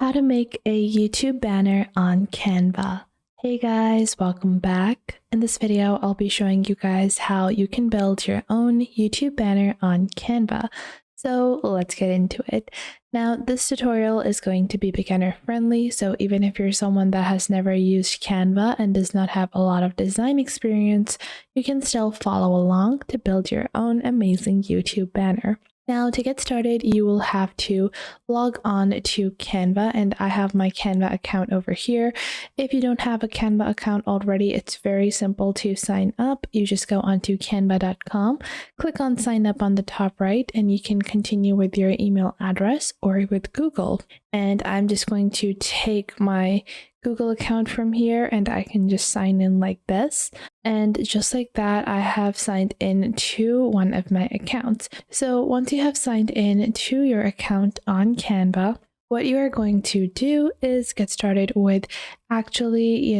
How to make a YouTube banner on Canva. Hey guys, welcome back. In this video, I'll be showing you guys how you can build your own YouTube banner on Canva. So let's get into it. Now, this tutorial is going to be beginner friendly, so even if you're someone that has never used Canva and does not have a lot of design experience, you can still follow along to build your own amazing YouTube banner. Now, to get started, you will have to log on to Canva, and I have my Canva account over here. If you don't have a Canva account already, it's very simple to sign up. You just go onto canva.com, click on sign up on the top right, and you can continue with your email address or with Google. And I'm just going to take my Google account from here and I can just sign in like this. And just like that, I have signed in to one of my accounts. So once you have signed in to your account on Canva, what you are going to do is get started with actually,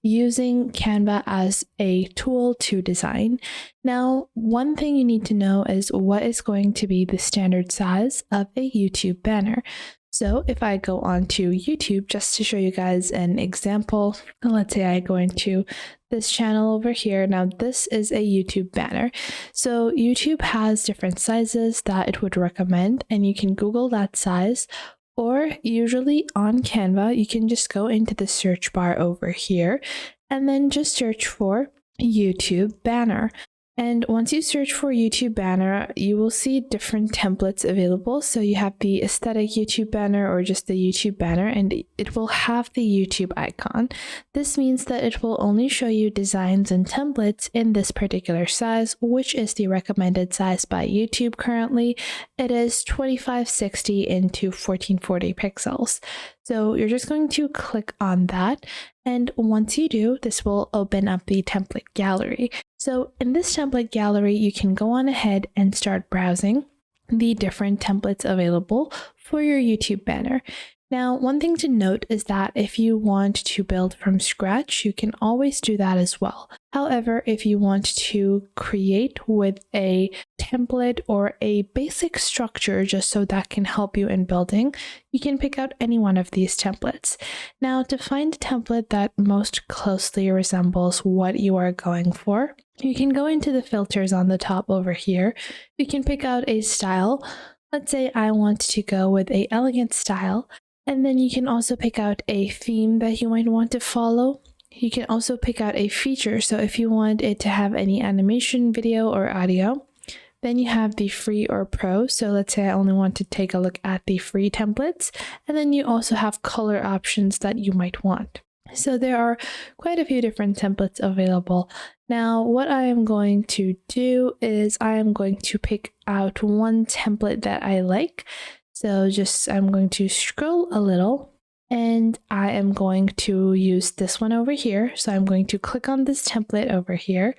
using Canva as a tool to design. Now, one thing you need to know is what is going to be the standard size of a YouTube banner. So if I go on to YouTube, just to show you guys an example, let's say I go into this channel over here. Now this is a YouTube banner. So YouTube has different sizes that it would recommend, and you can Google that size, or usually on Canva, you can just go into the search bar over here and then just search for YouTube banner. And once you search for YouTube banner, you will see different templates available. So you have the aesthetic YouTube banner or just the YouTube banner, and it will have the YouTube icon. This means that it will only show you designs and templates in this particular size, which is the recommended size by YouTube currently. It is 2560 into 1440 pixels. So you're just going to click on that. And once you do, this will open up the template gallery. So in this template gallery, you can go on ahead and start browsing the different templates available for your YouTube banner. Now, one thing to note is that if you want to build from scratch, you can always do that as well. However, if you want to create with a template or a basic structure just so that can help you in building, you can pick out any one of these templates. Now, to find a template that most closely resembles what you are going for, you can go into the filters on the top over here. You can pick out a style. Let's say I want to go with an elegant style. And then you can also pick out a theme that you might want to follow. You can also pick out a feature. So if you want it to have any animation, video, or audio, then you have the free or pro. So let's say I only want to take a look at the free templates. And then you also have color options that you might want. So there are quite a few different templates available. Now, what I am going to do is I am going to pick out one template that I like. So I'm going to scroll a little and I am going to use this one over here. So I'm going to click on this template over here,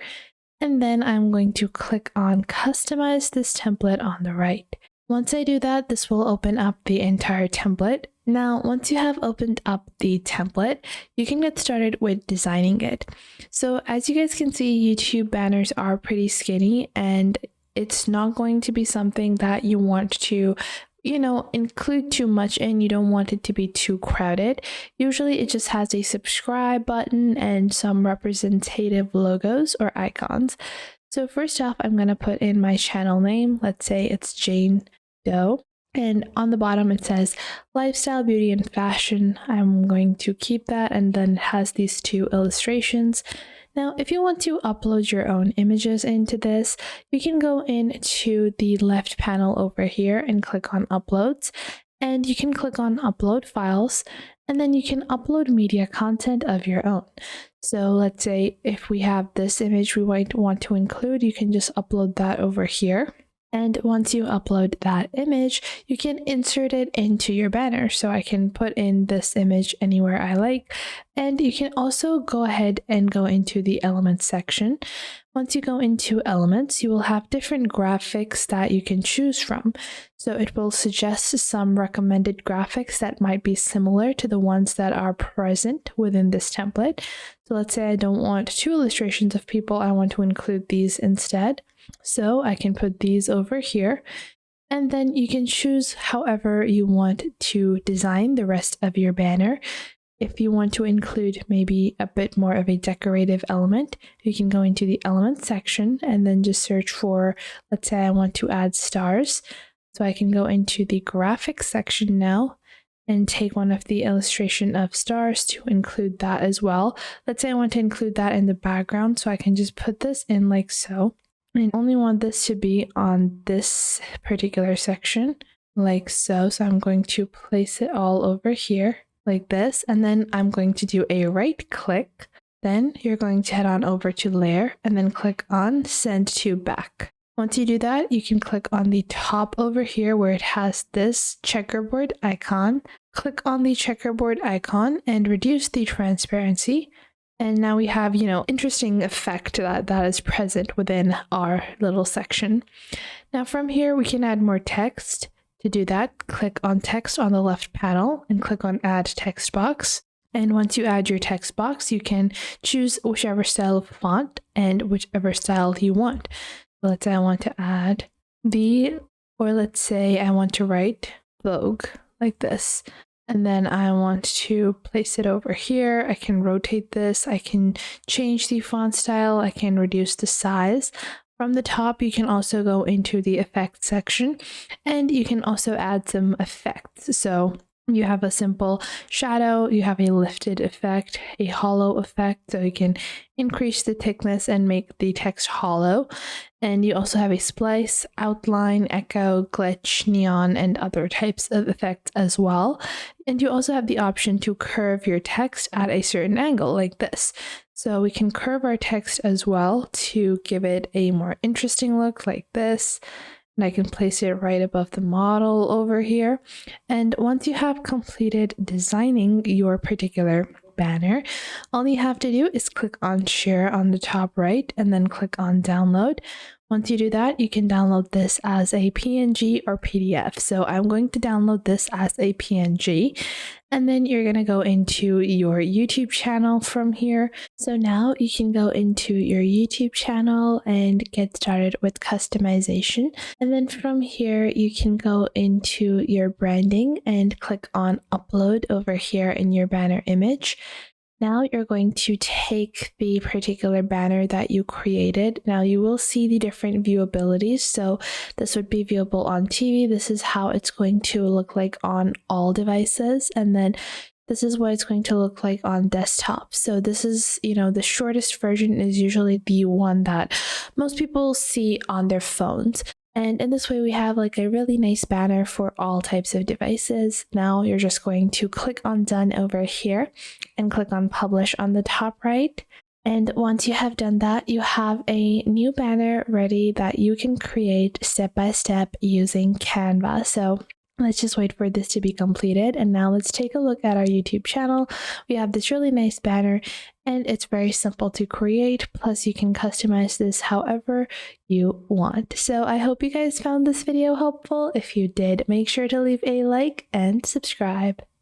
and then I'm going to click on customize this template on the right. Once I do that, this will open up the entire template. Now, once you have opened up the template, you can get started with designing it. So as you guys can see, YouTube banners are pretty skinny, and it's not going to be something that you want to include too much in. You don't want it to be too crowded. Usually it just has a subscribe button and some representative logos or icons. So first off, I'm going to put in my channel name. Let's say it's Jane Doe. And on the bottom, it says lifestyle, beauty, and fashion. I'm going to keep that, and then it has these two illustrations. Now, if you want to upload your own images into this, you can go into the left panel over here and click on uploads, and you can click on upload files, and then you can upload media content of your own. So let's say if we have this image we might want to include, you can just upload that over here. And once you upload that image, you can insert it into your banner. So I can put in this image anywhere I like. And you can also go ahead and go into the elements section. Once you go into elements, you will have different graphics that you can choose from. So it will suggest some recommended graphics that might be similar to the ones that are present within this template. So let's say I don't want two illustrations of people, I want to include these instead. So I can put these over here. And then you can choose however you want to design the rest of your banner. If you want to include maybe a bit more of a decorative element, you can go into the element section and then just search for, let's say I want to add stars. So I can go into the graphics section now and take one of the illustration of stars to include that as well. Let's say I want to include that in the background, so I can just put this in like so. I only want this to be on this particular section, like so. So I'm going to place it all over here like this, and then I'm going to do a right click. Then you're going to head on over to layer and then click on send to back. Once you do that, you can click on the top over here where it has this checkerboard icon. Click on the checkerboard icon and reduce the transparency. And now we have, interesting effect that is present within our little section. Now from here, we can add more text. To do that, click on text on the left panel and click on add text box. And once you add your text box, you can choose whichever style of font and whichever style you want. Let's say I want to add or let's say I want to write Vogue like this. And then I want to place it over here. I can rotate this. I can change the font style. I can reduce the size. From the top, you can also go into the effects section and you can also add some effects. So you have a simple shadow, you have a lifted effect, a hollow effect, so you can increase the thickness and make the text hollow. And you also have a splice, outline, echo, glitch, neon, and other types of effects as well. And you also have the option to curve your text at a certain angle like this. So we can curve our text as well to give it a more interesting look like this. And I can place it right above the model over here. And once you have completed designing your particular banner, all you have to do is click on share on the top right and then click on download. Once you do that, you can download this as a PNG or PDF. So I'm going to download this as a PNG, and then you're going to go into your YouTube channel from here. So now you can go into your YouTube channel and get started with customization. And then from here, you can go into your branding and click on upload over here in your banner image. Now you're going to take the particular banner that you created. Now you will see the different viewabilities. So this would be viewable on TV. This is how it's going to look like on all devices. And then this is what it's going to look like on desktop. So this is, the shortest version is usually the one that most people see on their phones. And in this way, we have like a really nice banner for all types of devices. Now you're just going to click on done over here and click on publish on the top right. And once you have done that, you have a new banner ready that you can create step by step using Canva. So let's just wait for this to be completed. And now let's take a look at our YouTube channel. We have this really nice banner and it's very simple to create. Plus you can customize this however you want. So I hope you guys found this video helpful. If you did, make sure to leave a like and subscribe.